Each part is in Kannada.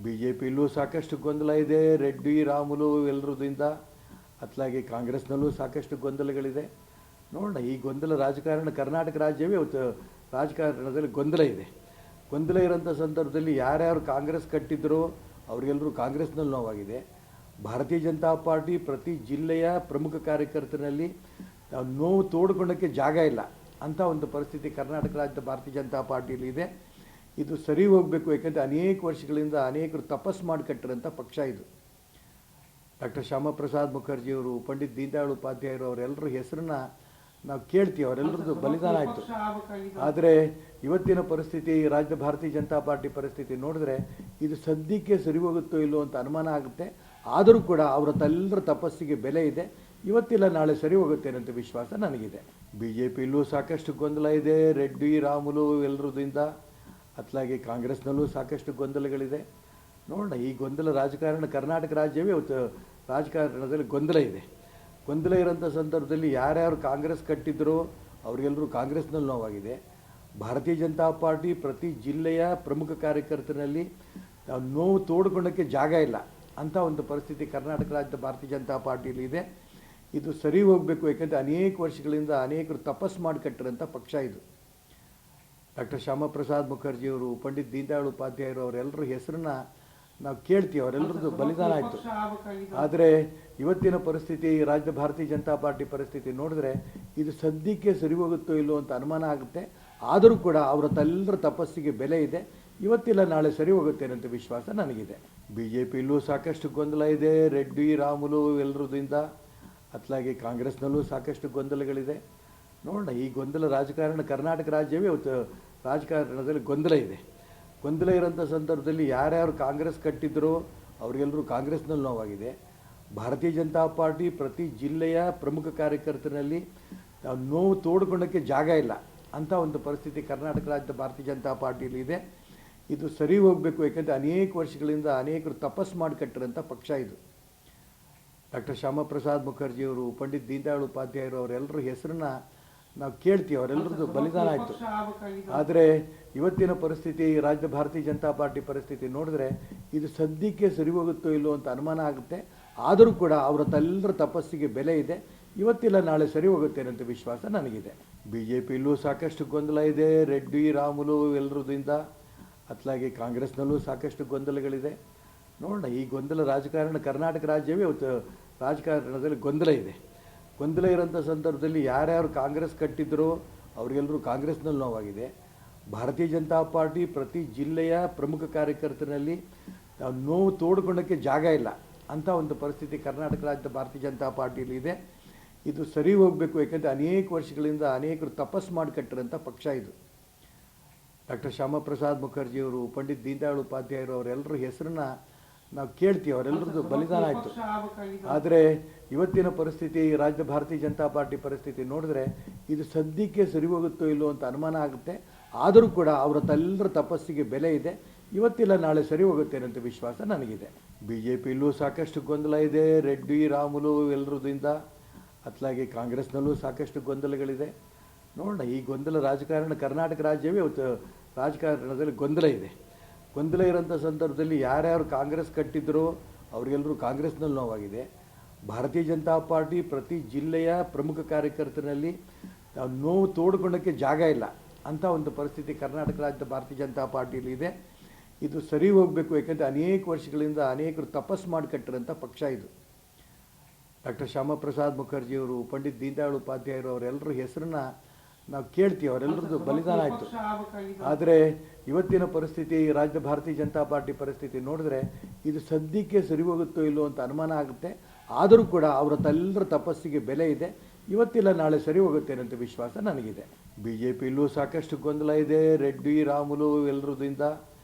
BJPಯಲ್ಲೂ ಸಾಕಷ್ಟು ಗೊಂದಲ ಇದೆ. ರೆಡ್ಡಿ ರಾಮುಲು ಎಲ್ಲರದಿಂದ ಅತ್ಲಾಗಿ ಕಾಂಗ್ರೆಸ್ನಲ್ಲೂ ಸಾಕಷ್ಟು ಗೊಂದಲಗಳಿದೆ. ನೋಡೋಣ, ಈ ಗೊಂದಲ ರಾಜಕಾರಣ ಕರ್ನಾಟಕ ರಾಜ್ಯವೇ ಇವತ್ತು ರಾಜಕಾರಣದಲ್ಲಿ ಗೊಂದಲ ಇದೆ. ಗೊಂದಲ ಇರೋಂಥ ಸಂದರ್ಭದಲ್ಲಿ ಯಾರ್ಯಾರು ಕಾಂಗ್ರೆಸ್ ಕಟ್ಟಿದ್ದರೋ ಅವರಿಗೆಲ್ಲರೂ ಕಾಂಗ್ರೆಸ್ನಲ್ಲಿ ನೋವಾಗಿದೆ. ಭಾರತೀಯ ಜನತಾ ಪಾರ್ಟಿ ಪ್ರತಿ ಜಿಲ್ಲೆಯ ಪ್ರಮುಖ ಕಾರ್ಯಕರ್ತರಲ್ಲಿ ನೋವು ತೋಡ್ಕೊಳ್ಳೋಕ್ಕೆ ಜಾಗ ಇಲ್ಲ ಅಂಥ ಒಂದು ಪರಿಸ್ಥಿತಿ ಕರ್ನಾಟಕ ರಾಜ್ಯದ ಭಾರತೀಯ ಜನತಾ ಪಾರ್ಟಿಯಲ್ಲಿ ಇದೆ. ಇದು ಸರಿ ಹೋಗಬೇಕು. ಯಾಕೆಂದರೆ ಅನೇಕ ವರ್ಷಗಳಿಂದ ಅನೇಕರು ತಪಸ್ಸು ಮಾಡಿ ಕಟ್ಟಿರೋಂಥ ಪಕ್ಷ ಇದು. ಡಾಕ್ಟರ್ ಶ್ಯಾಮ ಪ್ರಸಾದ್ ಮುಖರ್ಜಿಯವರು, ಪಂಡಿತ್ ದೀನದಯಾಳ್ ಉಪಾಧ್ಯಾಯರು ಅವರೆಲ್ಲರ ಹೆಸರನ್ನ ನಾವು ಕೇಳ್ತೀವಿ. ಅವರೆಲ್ಲರದ್ದು ಬಲಿದಾನ ಆಯಿತು. ಆದರೆ ಇವತ್ತಿನ ಪರಿಸ್ಥಿತಿ, ರಾಜ್ಯದ ಭಾರತೀಯ ಜನತಾ ಪಾರ್ಟಿ ಪರಿಸ್ಥಿತಿ ನೋಡಿದ್ರೆ ಇದು ಸದ್ಯಕ್ಕೆ ಸರಿ ಹೋಗುತ್ತೋ ಇಲ್ಲೋ ಅಂತ ಅನುಮಾನ ಆಗುತ್ತೆ. ಆದರೂ ಕೂಡ ಅವರದ್ದೆಲ್ಲರ ತಪಸ್ಸಿಗೆ ಬೆಲೆ ಇದೆ. ಇವತ್ತಿಲ್ಲ ನಾಳೆ ಸರಿ ಹೋಗುತ್ತೆ ಅನ್ನೋ ವಿಶ್ವಾಸ ನನಗಿದೆ. BJPಯಲ್ಲೂ ಸಾಕಷ್ಟು ಗೊಂದಲ ಇದೆ. ರೆಡ್ಡಿ ರಾಮುಲು ಎಲ್ಲರದಿಂದ ಅತ್ಲಾಗಿ ಕಾಂಗ್ರೆಸ್ನಲ್ಲೂ ಸಾಕಷ್ಟು ಗೊಂದಲಗಳಿದೆ. ನೋಡೋಣ, ಈ ಗೊಂದಲ ರಾಜಕಾರಣ ಕರ್ನಾಟಕ ರಾಜ್ಯವೇ ಇವತ್ತು ರಾಜಕಾರಣದಲ್ಲಿ ಗೊಂದಲ ಇದೆ. ಗೊಂದಲ ಇರೋಂಥ ಸಂದರ್ಭದಲ್ಲಿ ಯಾರ್ಯಾರು ಕಾಂಗ್ರೆಸ್ ಕಟ್ಟಿದ್ದರೋ ಅವರಿಗೆಲ್ಲರೂ ಕಾಂಗ್ರೆಸ್ನಲ್ಲಿ ನೋವಾಗಿದೆ. ಭಾರತೀಯ ಜನತಾ ಪಾರ್ಟಿ ಪ್ರತಿ ಜಿಲ್ಲೆಯ ಪ್ರಮುಖ ಕಾರ್ಯಕರ್ತರಲ್ಲಿ ನೋವು ತೋಡ್ಕೊಳ್ಳೋಕ್ಕೆ ಜಾಗ ಇಲ್ಲ ಅಂಥ ಒಂದು ಪರಿಸ್ಥಿತಿ ಕರ್ನಾಟಕ ರಾಜ್ಯದ ಭಾರತೀಯ ಜನತಾ ಪಾರ್ಟಿಯಲ್ಲಿ ಇದೆ. ಇದು ಸರಿ ಹೋಗಬೇಕು. ಯಾಕೆಂದರೆ ಅನೇಕ ವರ್ಷಗಳಿಂದ ಅನೇಕರು ತಪಸ್ಸು ಮಾಡಿ ಕಟ್ಟಿರೋಂಥ ಪಕ್ಷ ಇದು. ಡಾಕ್ಟರ್ ಶ್ಯಾಮ ಪ್ರಸಾದ್ ಮುಖರ್ಜಿಯವರು, ಪಂಡಿತ್ ದೀನದಯಾಳ್ ಉಪಾಧ್ಯಾಯರು ಅವರೆಲ್ಲರ ಹೆಸರನ್ನ ನಾವು ಕೇಳ್ತೀವಿ. ಅವರೆಲ್ಲರದ್ದು ಬಲಿದಾನ ಆಯಿತು. ಆದರೆ ಇವತ್ತಿನ ಪರಿಸ್ಥಿತಿ, ರಾಜ್ಯದ ಭಾರತೀಯ ಜನತಾ ಪಾರ್ಟಿ ಪರಿಸ್ಥಿತಿ ನೋಡಿದ್ರೆ ಇದು ಸದ್ಯಕ್ಕೆ ಸರಿ ಹೋಗುತ್ತೋ ಇಲ್ಲೋ ಅಂತ ಅನುಮಾನ ಆಗುತ್ತೆ. ಆದರೂ ಕೂಡ ಅವರದ್ದೆಲ್ಲರ ತಪಸ್ಸಿಗೆ ಬೆಲೆ ಇದೆ. ಇವತ್ತಿಲ್ಲ ನಾಳೆ ಸರಿ ಹೋಗುತ್ತೆ ಅನ್ನೋ ವಿಶ್ವಾಸ ನನಗಿದೆ. BJPಯಲ್ಲೂ ಸಾಕಷ್ಟು ಗೊಂದಲ ಇದೆ. ರೆಡ್ಡಿ ರಾಮುಲು ಎಲ್ಲರದಿಂದ ಅತ್ಲಾಗಿ ಕಾಂಗ್ರೆಸ್ನಲ್ಲೂ ಸಾಕಷ್ಟು ಗೊಂದಲಗಳಿದೆ. ನೋಡೋಣ, ಈ ಗೊಂದಲ ರಾಜಕಾರಣ ಕರ್ನಾಟಕ ರಾಜ್ಯವೇ ಇವತ್ತು ರಾಜಕಾರಣದಲ್ಲಿ ಗೊಂದಲ ಇದೆ. ಗೊಂದಲ ಇರೋಂಥ ಸಂದರ್ಭದಲ್ಲಿ ಯಾರ್ಯಾರು ಕಾಂಗ್ರೆಸ್ ಕಟ್ಟಿದ್ದರೋ ಅವರಿಗೆಲ್ಲರೂ ಕಾಂಗ್ರೆಸ್ನಲ್ಲಿ ನೋವಾಗಿದೆ. ಭಾರತೀಯ ಜನತಾ ಪಾರ್ಟಿ ಪ್ರತಿ ಜಿಲ್ಲೆಯ ಪ್ರಮುಖ ಕಾರ್ಯಕರ್ತರಲ್ಲಿ ನೋವು ತೋಡ್ಕೊಳ್ಳೋಕ್ಕೆ ಜಾಗ ಇಲ್ಲ ಅಂಥ ಒಂದು ಪರಿಸ್ಥಿತಿ ಕರ್ನಾಟಕ ರಾಜ್ಯದ ಭಾರತೀಯ ಜನತಾ ಪಾರ್ಟಿಯಲ್ಲಿ ಇದೆ. ಇದು ಸರಿ ಹೋಗಬೇಕು. ಯಾಕೆಂದರೆ ಅನೇಕ ವರ್ಷಗಳಿಂದ ಅನೇಕರು ತಪಸ್ಸು ಮಾಡಿ ಕಟ್ಟಿರೋಂಥ ಪಕ್ಷ ಇದು. ಡಾಕ್ಟರ್ ಶ್ಯಾಮ ಪ್ರಸಾದ್ ಮುಖರ್ಜಿಯವರು, ಪಂಡಿತ್ ದೀನದಯಾಳ್ ಉಪಾಧ್ಯಾಯರು ಅವರೆಲ್ಲರ ಹೆಸರನ್ನ ನಾವು ಕೇಳ್ತೀವಿ. ಅವರೆಲ್ಲರದ್ದು ಬಲಿದಾನ ಆಯಿತು. ಆದರೆ ಇವತ್ತಿನ ಪರಿಸ್ಥಿತಿ, ರಾಜ್ಯದ ಭಾರತೀಯ ಜನತಾ ಪಾರ್ಟಿ ಪರಿಸ್ಥಿತಿ ನೋಡಿದ್ರೆ ಇದು ಸದ್ಯಕ್ಕೆ ಸರಿ ಹೋಗುತ್ತೋ ಇಲ್ಲೋ ಅಂತ ಅನುಮಾನ ಆಗುತ್ತೆ. ಆದರೂ ಕೂಡ ಅವರದ್ದೆಲ್ಲರ ತಪಸ್ಸಿಗೆ ಬೆಲೆ ಇದೆ. ಇವತ್ತಿಲ್ಲ ನಾಳೆ ಸರಿ ಹೋಗುತ್ತೆ ಅನ್ನೋ ವಿಶ್ವಾಸ ನನಗಿದೆ. BJPಯಲ್ಲೂ ಸಾಕಷ್ಟು ಗೊಂದಲ ಇದೆ. ರೆಡ್ಡಿ ರಾಮುಲು ಎಲ್ಲರದಿಂದ ಅತ್ಲಾಗಿ ಕಾಂಗ್ರೆಸ್ನಲ್ಲೂ ಸಾಕಷ್ಟು ಗೊಂದಲಗಳಿದೆ. ನೋಡೋಣ, ಈ ಗೊಂದಲ ರಾಜಕಾರಣ ಕರ್ನಾಟಕ ರಾಜ್ಯವೇ ಇವತ್ತು ರಾಜಕಾರಣದಲ್ಲಿ ಗೊಂದಲ ಇದೆ. ಗೊಂದಲ ಇರೋಂಥ ಸಂದರ್ಭದಲ್ಲಿ ಯಾರ್ಯಾರು ಕಾಂಗ್ರೆಸ್ ಕಟ್ಟಿದ್ದರೋ ಅವರಿಗೆಲ್ಲರೂ ಕಾಂಗ್ರೆಸ್ನಲ್ಲಿ ನೋವಾಗಿದೆ. ಭಾರತೀಯ ಜನತಾ ಪಾರ್ಟಿ ಪ್ರತಿ ಜಿಲ್ಲೆಯ ಪ್ರಮುಖ ಕಾರ್ಯಕರ್ತರಲ್ಲಿ ನೋವು ತೋಡ್ಕೊಳ್ಳೋಕ್ಕೆ ಜಾಗ ಇಲ್ಲ ಅಂಥ ಒಂದು ಪರಿಸ್ಥಿತಿ ಕರ್ನಾಟಕ ರಾಜ್ಯದ ಭಾರತೀಯ ಜನತಾ ಪಾರ್ಟಿಯಲ್ಲಿ ಇದೆ. ಇದು ಸರಿ ಹೋಗಬೇಕು. ಯಾಕೆಂದರೆ ಅನೇಕ ವರ್ಷಗಳಿಂದ ಅನೇಕರು ತಪಸ್ಸು ಮಾಡಿ ಕಟ್ಟಿರೋಂಥ ಪಕ್ಷ ಇದು. ಡಾಕ್ಟರ್ ಶ್ಯಾಮ ಪ್ರಸಾದ್ ಮುಖರ್ಜಿಯವರು, ಪಂಡಿತ್ ದೀನದಯಾಳ್ ಉಪಾಧ್ಯಾಯರು ಅವರೆಲ್ಲರ ಹೆಸರನ್ನ ನಾವು ಕೇಳ್ತೀವಿ. ಅವರೆಲ್ಲರದ್ದು ಬಲಿದಾನ ಆಯಿತು. ಆದರೆ ಇವತ್ತಿನ ಪರಿಸ್ಥಿತಿ, ರಾಜ್ಯದ ಭಾರತೀಯ ಜನತಾ ಪಾರ್ಟಿ ಪರಿಸ್ಥಿತಿ ನೋಡಿದ್ರೆ ಇದು ಸದ್ಯಕ್ಕೆ ಸರಿ ಹೋಗುತ್ತೋ ಇಲ್ಲೋ ಅಂತ ಅನುಮಾನ ಆಗುತ್ತೆ. ಆದರೂ ಕೂಡ ಅವರದ್ದೆಲ್ಲರ ತಪಸ್ಸಿಗೆ ಬೆಲೆ ಇದೆ. ಇವತ್ತಿಲ್ಲ ನಾಳೆ ಸರಿ ಹೋಗುತ್ತೆ ಅನ್ನೋ ವಿಶ್ವಾಸ ನನಗಿದೆ. BJPಯಲ್ಲೂ ಸಾಕಷ್ಟು ಗೊಂದಲ ಇದೆ. ರೆಡ್ಡಿ ರಾಮುಲು ಎಲ್ಲರದಿಂದ ಅತ್ಲಾಗಿ ಕಾಂಗ್ರೆಸ್ನಲ್ಲೂ ಸಾಕಷ್ಟು ಗೊಂದಲಗಳಿದೆ. ನೋಡೋಣ, ಈ ಗೊಂದಲ ರಾಜಕಾರಣ ಕರ್ನಾಟಕ ರಾಜ್ಯವೇ ಇವತ್ತು ರಾಜಕಾರಣದಲ್ಲಿ ಗೊಂದಲ ಇದೆ. ಗೊಂದಲ ಇರೋಂಥ ಸಂದರ್ಭದಲ್ಲಿ ಯಾರ್ಯಾರು ಕಾಂಗ್ರೆಸ್ ಕಟ್ಟಿದ್ದರೋ ಅವರಿಗೆಲ್ಲರೂ ಕಾಂಗ್ರೆಸ್ನಲ್ಲಿ ನೋವಾಗಿದೆ. ಭಾರತೀಯ ಜನತಾ ಪಾರ್ಟಿ ಪ್ರತಿ ಜಿಲ್ಲೆಯ ಪ್ರಮುಖ ಕಾರ್ಯಕರ್ತರಲ್ಲಿ ನೋವು ತೋಡ್ಕೊಳ್ಳೋಕ್ಕೆ ಜಾಗ ಇಲ್ಲ ಅಂಥ ಒಂದು ಪರಿಸ್ಥಿತಿ ಕರ್ನಾಟಕ ರಾಜ್ಯದ ಭಾರತೀಯ ಜನತಾ ಪಾರ್ಟಿಯಲ್ಲಿ ಇದೆ. ಇದು ಸರಿ ಹೋಗಬೇಕು. ಯಾಕೆಂದರೆ ಅನೇಕ ವರ್ಷಗಳಿಂದ ಅನೇಕರು ತಪಸ್ಸು ಮಾಡಿ ಕಟ್ಟಿರೋಂಥ ಪಕ್ಷ ಇದು. ಡಾಕ್ಟರ್ ಶ್ಯಾಮ ಪ್ರಸಾದ್ ಮುಖರ್ಜಿಯವರು, ಪಂಡಿತ್ ದೀನದಯಾಳ್ ಉಪಾಧ್ಯಾಯರು ಅವರೆಲ್ಲರ ಹೆಸರನ್ನ ನಾವು ಕೇಳ್ತೀವಿ. ಅವರೆಲ್ಲರದ್ದು ಬಲಿದಾನ ಆಯಿತು. ಆದರೆ ಇವತ್ತಿನ ಪರಿಸ್ಥಿತಿ, ರಾಜ್ಯದ ಭಾರತೀಯ ಜನತಾ ಪಾರ್ಟಿ ಪರಿಸ್ಥಿತಿ ನೋಡಿದ್ರೆ ಇದು ಸದ್ಯಕ್ಕೆ ಸರಿ ಹೋಗುತ್ತೋ ಇಲ್ಲೋ ಅಂತ ಅನುಮಾನ ಆಗುತ್ತೆ. ಆದರೂ ಕೂಡ ಅವರದ್ದೆಲ್ಲರ ತಪಸ್ಸಿಗೆ ಬೆಲೆ ಇದೆ. ಇವತ್ತಿಲ್ಲ ನಾಳೆ ಸರಿ ಹೋಗುತ್ತೆ ಅನ್ನೋ ವಿಶ್ವಾಸ ನನಗಿದೆ. BJPಯಲ್ಲೂ ಸಾಕಷ್ಟು ಗೊಂದಲ ಇದೆ. ರೆಡ್ಡಿ ರಾಮುಲು ಎಲ್ಲರದಿಂದ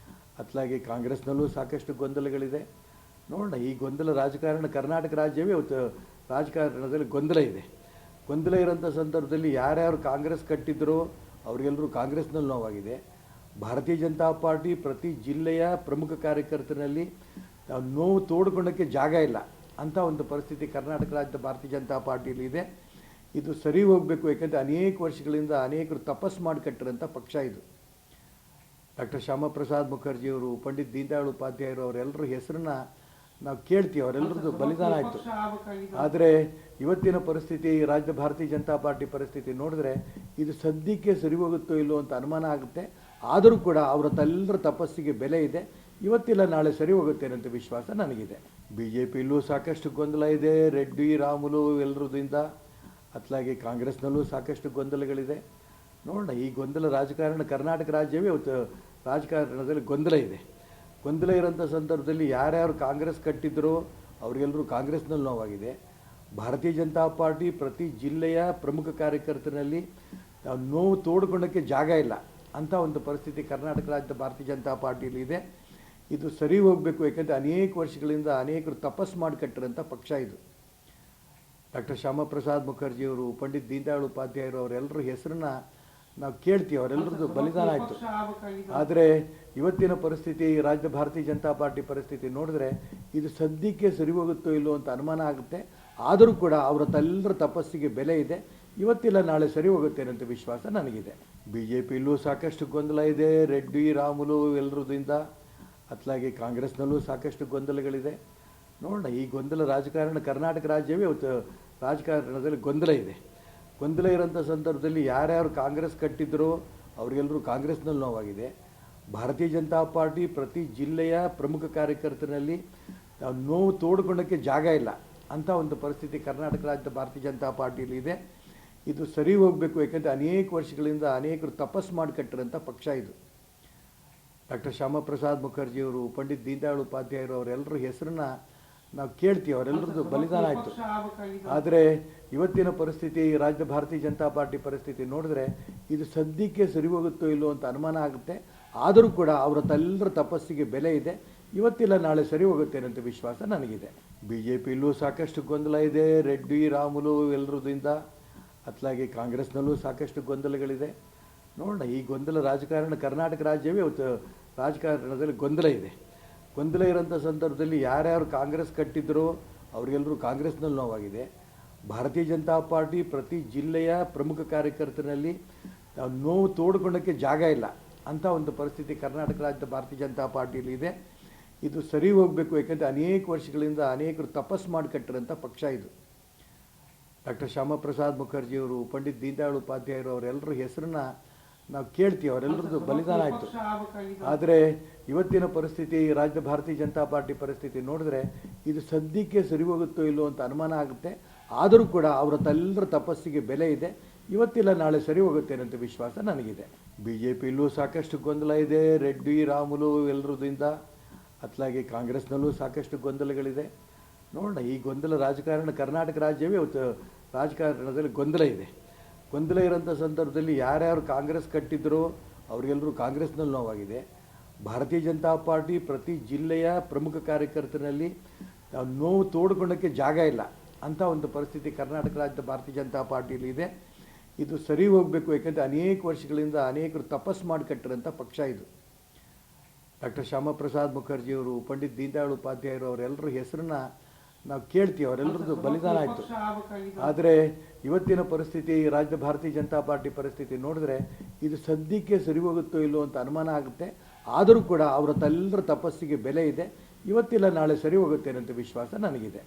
ಅತ್ಲಾಗಿ ಕಾಂಗ್ರೆಸ್ನಲ್ಲೂ ಸಾಕಷ್ಟು ಗೊಂದಲಗಳಿದೆ. ನೋಡೋಣ, ಈ ಗೊಂದಲ ರಾಜಕಾರಣ ಕರ್ನಾಟಕ ರಾಜ್ಯವೇ ಇವತ್ತು ರಾಜಕಾರಣದಲ್ಲಿ ಗೊಂದಲ ಇದೆ. ಗೊಂದಲ ಇರೋಂಥ ಸಂದರ್ಭದಲ್ಲಿ ಯಾರ್ಯಾರು ಕಾಂಗ್ರೆಸ್ ಕಟ್ಟಿದ್ದರೋ ಅವರಿಗೆಲ್ಲರೂ ಕಾಂಗ್ರೆಸ್ನಲ್ಲಿ ನೋವಾಗಿದೆ. ಭಾರತೀಯ ಜನತಾ ಪಾರ್ಟಿ ಪ್ರತಿ ಜಿಲ್ಲೆಯ ಪ್ರಮುಖ ಕಾರ್ಯಕರ್ತರಲ್ಲಿ ನೋವು ತೋಡ್ಕೊಳ್ಳೋಕ್ಕೆ ಜಾಗ ಇಲ್ಲ ಅಂಥ ಒಂದು ಪರಿಸ್ಥಿತಿ ಕರ್ನಾಟಕ ರಾಜ್ಯದ ಭಾರತೀಯ ಜನತಾ ಪಾರ್ಟಿಯಲ್ಲಿ ಇದೆ. ಇದು ಸರಿ ಹೋಗಬೇಕು. ಯಾಕೆಂದರೆ ಅನೇಕ ವರ್ಷಗಳಿಂದ ಅನೇಕರು ತಪಸ್ಸು ಮಾಡಿ ಕಟ್ಟಿರೋಂಥ ಪಕ್ಷ ಇದು. ಡಾಕ್ಟರ್ ಶ್ಯಾಮಪ್ರಸಾದ್ ಮುಖರ್ಜಿಯವರು, ಪಂಡಿತ್ ದೀನದಯಾಳ್ ಉಪಾಧ್ಯಾಯರು ಅವರೆಲ್ಲರ ಹೆಸರನ್ನ ನಾವು ಕೇಳ್ತೀವಿ, ಅವರೆಲ್ಲರದ್ದು ಬಲಿದಾನ ಆಯಿತು. ಆದರೆ ಇವತ್ತಿನ ಪರಿಸ್ಥಿತಿ, ರಾಜ್ಯದ ಭಾರತೀಯ ಜನತಾ ಪಾರ್ಟಿ ಪರಿಸ್ಥಿತಿ ನೋಡಿದ್ರೆ ಇದು ಸದ್ಯಕ್ಕೆ ಸರಿ ಹೋಗುತ್ತೋ ಇಲ್ಲೋ ಅಂತ ಅನುಮಾನ ಆಗುತ್ತೆ. ಆದರೂ ಕೂಡ ಅವರ ತಪಸ್ಸಿಗೆ ಬೆಲೆ ಇದೆ. ಇವತ್ತಿಲ್ಲ ನಾಳೆ ಸರಿ ಹೋಗುತ್ತೆ ಅನ್ನೋ ವಿಶ್ವಾಸ ನನಗಿದೆ. BJPಯಲ್ಲೂ ಸಾಕಷ್ಟು ಗೊಂದಲ ಇದೆ, ರೆಡ್ಡಿ ರಾಮುಲು ಎಲ್ಲರದಿಂದ. ಅತ್ಲಾಗಿ ಕಾಂಗ್ರೆಸ್ನಲ್ಲೂ ಸಾಕಷ್ಟು ಗೊಂದಲಗಳಿದೆ. ನೋಡೋಣ, ಈ ಗೊಂದಲ ರಾಜಕಾರಣ, ಕರ್ನಾಟಕ ರಾಜ್ಯವೇ ಇವತ್ತು ರಾಜಕಾರಣದಲ್ಲಿ ಗೊಂದಲ ಇದೆ. ಗೊಂದಲ ಇರೋಂಥ ಸಂದರ್ಭದಲ್ಲಿ ಯಾರ್ಯಾರು ಕಾಂಗ್ರೆಸ್ ಕಟ್ಟಿದ್ರೋ ಅವರಿಗೆಲ್ಲರೂ ಕಾಂಗ್ರೆಸ್ನಲ್ಲಿ ನೋವಾಗಿದೆ. ಭಾರತೀಯ ಜನತಾ ಪಾರ್ಟಿ ಪ್ರತಿ ಜಿಲ್ಲೆಯ ಪ್ರಮುಖ ಕಾರ್ಯಕರ್ತರಲ್ಲಿ ನೋವು ತೋಡ್ಕೊಳ್ಳೋಕ್ಕೆ ಜಾಗ ಇಲ್ಲ ಅಂಥ ಒಂದು ಪರಿಸ್ಥಿತಿ ಕರ್ನಾಟಕ ರಾಜ್ಯದ ಭಾರತೀಯ ಜನತಾ ಪಾರ್ಟಿಯಲ್ಲಿ ಇದೆ. ಇದು ಸರಿ ಹೋಗಬೇಕು, ಯಾಕಂದರೆ ಅನೇಕ ವರ್ಷಗಳಿಂದ ಅನೇಕರು ತಪಸ್ಸು ಮಾಡಿ ಕಟ್ಟಿರೋಂಥ ಪಕ್ಷ ಇದು. ಡಾಕ್ಟರ್ ಶ್ಯಾಮಪ್ರಸಾದ್ ಮುಖರ್ಜಿಯವರು, ಪಂಡಿತ್ ದೀನದಯಾಳ್ ಉಪಾಧ್ಯಾಯರು ಅವರೆಲ್ಲರ ಹೆಸರನ್ನ ನಾವು ಕೇಳ್ತೀವಿ, ಅವರೆಲ್ಲರದ್ದು ಬಲಿದಾನ ಆಯಿತು. ಆದರೆ ಇವತ್ತಿನ ಪರಿಸ್ಥಿತಿ, ರಾಜ್ಯದ ಭಾರತೀಯ ಜನತಾ ಪಾರ್ಟಿ ಪರಿಸ್ಥಿತಿ ನೋಡಿದ್ರೆ ಇದು ಸದ್ಯಕ್ಕೆ ಸರಿ ಹೋಗುತ್ತೋ ಇಲ್ಲೋ ಅಂತ ಅನುಮಾನ ಆಗುತ್ತೆ. ಆದರೂ ಕೂಡ ಅವರ ತಪಸ್ಸಿಗೆ ಬೆಲೆ ಇದೆ. ಇವತ್ತಿಲ್ಲ ನಾಳೆ ಸರಿ ಹೋಗುತ್ತೆ ಅನ್ನೋ ವಿಶ್ವಾಸ ನನಗಿದೆ. BJPಯಲ್ಲೂ ಸಾಕಷ್ಟು ಗೊಂದಲ ಇದೆ, ರೆಡ್ಡಿ ರಾಮುಲು ಎಲ್ಲರದಿಂದ. ಅತ್ಲಾಗಿ ಕಾಂಗ್ರೆಸ್ನಲ್ಲೂ ಸಾಕಷ್ಟು ಗೊಂದಲಗಳಿದೆ. ನೋಡೋಣ, ಈ ಗೊಂದಲ ರಾಜಕಾರಣ, ಕರ್ನಾಟಕ ರಾಜ್ಯವೇ ಇವತ್ತು ರಾಜಕಾರಣದಲ್ಲಿ ಗೊಂದಲ ಇದೆ. ಗೊಂದಲ ಇರೋಂಥ ಸಂದರ್ಭದಲ್ಲಿ ಯಾರ್ಯಾರು ಕಾಂಗ್ರೆಸ್ ಕಟ್ಟಿದ್ರೋ ಅವರಿಗೆಲ್ಲರೂ ಕಾಂಗ್ರೆಸ್ನಲ್ಲಿ ನೋವಾಗಿದೆ. ಭಾರತೀಯ ಜನತಾ ಪಾರ್ಟಿ ಪ್ರತಿ ಜಿಲ್ಲೆಯ ಪ್ರಮುಖ ಕಾರ್ಯಕರ್ತರಲ್ಲಿ ನೋವು ತೋಡ್ಕೊಳ್ಳೋಕ್ಕೆ ಜಾಗ ಇಲ್ಲ ಅಂಥ ಒಂದು ಪರಿಸ್ಥಿತಿ ಕರ್ನಾಟಕ ರಾಜ್ಯದ ಭಾರತೀಯ ಜನತಾ ಪಾರ್ಟಿಯಲ್ಲಿ ಇದೆ. ಇದು ಸರಿ ಹೋಗಬೇಕು, ಯಾಕಂದರೆ ಅನೇಕ ವರ್ಷಗಳಿಂದ ಅನೇಕರು ತಪಸ್ಸು ಮಾಡಿ ಕಟ್ಟಿರೋಂಥ ಪಕ್ಷ ಇದು. ಡಾಕ್ಟರ್ ಶ್ಯಾಮಪ್ರಸಾದ್ ಮುಖರ್ಜಿಯವರು, ಪಂಡಿತ್ ದೀನದಯಾಳ್ ಉಪಾಧ್ಯಾಯರು ಅವರೆಲ್ಲರ ಹೆಸರನ್ನ ನಾವು ಕೇಳ್ತೀವಿ, ಅವರೆಲ್ಲರದ್ದು ಬಲಿದಾನ ಆಯಿತು. ಆದರೆ ಇವತ್ತಿನ ಪರಿಸ್ಥಿತಿ, ರಾಜ್ಯದ ಭಾರತೀಯ ಜನತಾ ಪಾರ್ಟಿ ಪರಿಸ್ಥಿತಿ ನೋಡಿದ್ರೆ ಇದು ಸದ್ಯಕ್ಕೆ ಸರಿ ಹೋಗುತ್ತೋ ಇಲ್ಲೋ ಅಂತ ಅನುಮಾನ ಆಗುತ್ತೆ. ಆದರೂ ಕೂಡ ಅವರ ತಪಸ್ಸಿಗೆ ಬೆಲೆ ಇದೆ. ಇವತ್ತಿಲ್ಲ ನಾಳೆ ಸರಿ ಹೋಗುತ್ತೆ ಅನ್ನೋ ವಿಶ್ವಾಸ ನನಗಿದೆ. BJPಯಲ್ಲೂ ಸಾಕಷ್ಟು ಗೊಂದಲ ಇದೆ, ರೆಡ್ಡಿ ರಾಮುಲು ಎಲ್ಲರದಿಂದ. ಅತ್ಲಾಗಿ ಕಾಂಗ್ರೆಸ್ನಲ್ಲೂ ಸಾಕಷ್ಟು ಗೊಂದಲಗಳಿದೆ. ನೋಡೋಣ, ಈ ಗೊಂದಲ ರಾಜಕಾರಣ, ಕರ್ನಾಟಕ ರಾಜ್ಯವೇ ಇವತ್ತು ರಾಜಕಾರಣದಲ್ಲಿ ಗೊಂದಲ ಇದೆ. ಗೊಂದಲ ಇರೋಂಥ ಸಂದರ್ಭದಲ್ಲಿ ಯಾರ್ಯಾರು ಕಾಂಗ್ರೆಸ್ ಕಟ್ಟಿದ್ರೋ ಅವರಿಗೆಲ್ಲರೂ ಕಾಂಗ್ರೆಸ್ನಲ್ಲಿ ನೋವಾಗಿದೆ. ಭಾರತೀಯ ಜನತಾ ಪಾರ್ಟಿ ಪ್ರತಿ ಜಿಲ್ಲೆಯ ಪ್ರಮುಖ ಕಾರ್ಯಕರ್ತರಲ್ಲಿ ನೋವು ತೋಡ್ಕೊಳ್ಳೋಕ್ಕೆ ಜಾಗ ಇಲ್ಲ ಅಂಥ ಒಂದು ಪರಿಸ್ಥಿತಿ ಕರ್ನಾಟಕ ರಾಜ್ಯದ ಭಾರತೀಯ ಜನತಾ ಪಾರ್ಟಿಯಲ್ಲಿ ಇದೆ. ಇದು ಸರಿ ಹೋಗಬೇಕು, ಯಾಕಂದರೆ ಅನೇಕ ವರ್ಷಗಳಿಂದ ಅನೇಕರು ತಪಸ್ಸು ಮಾಡಿ ಕಟ್ಟಿರೋಂಥ ಪಕ್ಷ ಇದು. ಡಾಕ್ಟರ್ ಶ್ಯಾಮಪ್ರಸಾದ್ ಮುಖರ್ಜಿಯವರು, ಪಂಡಿತ್ ದೀನದಯಾಳ್ ಉಪಾಧ್ಯಾಯರು ಅವರೆಲ್ಲರ ಹೆಸರನ್ನ ನಾವು ಕೇಳ್ತೀವಿ, ಅವರೆಲ್ಲರದ್ದು ಬಲಿದಾನ ಆಯಿತು. ಆದರೆ ಇವತ್ತಿನ ಪರಿಸ್ಥಿತಿ, ರಾಜ್ಯದ ಭಾರತೀಯ ಜನತಾ ಪಾರ್ಟಿ ಪರಿಸ್ಥಿತಿ ನೋಡಿದ್ರೆ ಇದು ಸದ್ಯಕ್ಕೆ ಸರಿ ಹೋಗುತ್ತೋ ಇಲ್ಲೋ ಅಂತ ಅನುಮಾನ ಆಗುತ್ತೆ. ಆದರೂ ಕೂಡ ಅವರ ತಪಸ್ಸಿಗೆ ಬೆಲೆ ಇದೆ. ಇವತ್ತಿಲ್ಲ ನಾಳೆ ಸರಿ ಹೋಗುತ್ತೆ ಅನ್ನೋ ವಿಶ್ವಾಸ ನನಗಿದೆ. BJPಯಲ್ಲೂ ಸಾಕಷ್ಟು ಗೊಂದಲ ಇದೆ, ರೆಡ್ಡಿ ರಾಮುಲು ಎಲ್ಲರದಿಂದ. ಅತ್ಲಾಗಿ ಕಾಂಗ್ರೆಸ್ನಲ್ಲೂ ಸಾಕಷ್ಟು ಗೊಂದಲಗಳಿದೆ. ನೋಡೋಣ, ಈ ಗೊಂದಲ ರಾಜಕಾರಣ, ಕರ್ನಾಟಕ ರಾಜ್ಯವೇ ಇವತ್ತು ರಾಜಕಾರಣದಲ್ಲಿ ಗೊಂದಲ ಇದೆ. ಗೊಂದಲ ಇರೋಂಥ ಸಂದರ್ಭದಲ್ಲಿ ಯಾರ್ಯಾರು ಕಾಂಗ್ರೆಸ್ ಕಟ್ಟಿದ್ರೋ ಅವರಿಗೆಲ್ಲರೂ ಕಾಂಗ್ರೆಸ್ನಲ್ಲಿ ನೋವಾಗಿದೆ. ಭಾರತೀಯ ಜನತಾ ಪಾರ್ಟಿ ಪ್ರತಿ ಜಿಲ್ಲೆಯ ಪ್ರಮುಖ ಕಾರ್ಯಕರ್ತರಲ್ಲಿ ನೋವು ತೋಡ್ಕೊಳ್ಳೋಕ್ಕೆ ಜಾಗ ಇಲ್ಲ ಅಂಥ ಒಂದು ಪರಿಸ್ಥಿತಿ ಕರ್ನಾಟಕ ರಾಜ್ಯದ ಭಾರತೀಯ ಜನತಾ ಪಾರ್ಟಿಯಲ್ಲಿ ಇದೆ. ಇದು ಸರಿ ಹೋಗಬೇಕು, ಯಾಕಂದರೆ ಅನೇಕ ವರ್ಷಗಳಿಂದ ಅನೇಕರು ತಪಸ್ಸು ಮಾಡಿ ಕಟ್ಟಿರೋಂಥ ಪಕ್ಷ ಇದು. ಡಾಕ್ಟರ್ ಶ್ಯಾಮಪ್ರಸಾದ್ ಮುಖರ್ಜಿಯವರು, ಪಂಡಿತ್ ದೀನದಯಾಳ್ ಉಪಾಧ್ಯಾಯರು ಅವರೆಲ್ಲರ ಹೆಸರನ್ನ ನಾವು ಕೇಳ್ತೀವಿ, ಅವರೆಲ್ಲರದ್ದು ಬಲಿದಾನ ಆಯಿತು. ಆದರೆ ಇವತ್ತಿನ ಪರಿಸ್ಥಿತಿ, ರಾಜ್ಯದ ಭಾರತೀಯ ಜನತಾ ಪಾರ್ಟಿ ಪರಿಸ್ಥಿತಿ ನೋಡಿದ್ರೆ ಇದು ಸದ್ಯಕ್ಕೆ ಸರಿ ಹೋಗುತ್ತೋ ಇಲ್ಲೋ ಅಂತ ಅನುಮಾನ ಆಗುತ್ತೆ. ಆದರೂ ಕೂಡ ಅವರ ತಪಸ್ಸಿಗೆ ಬೆಲೆ ಇದೆ. ಇವತ್ತಿಲ್ಲ ನಾಳೆ ಸರಿ ಹೋಗುತ್ತೆ ಅನ್ನೋ ವಿಶ್ವಾಸ ನನಗಿದೆ.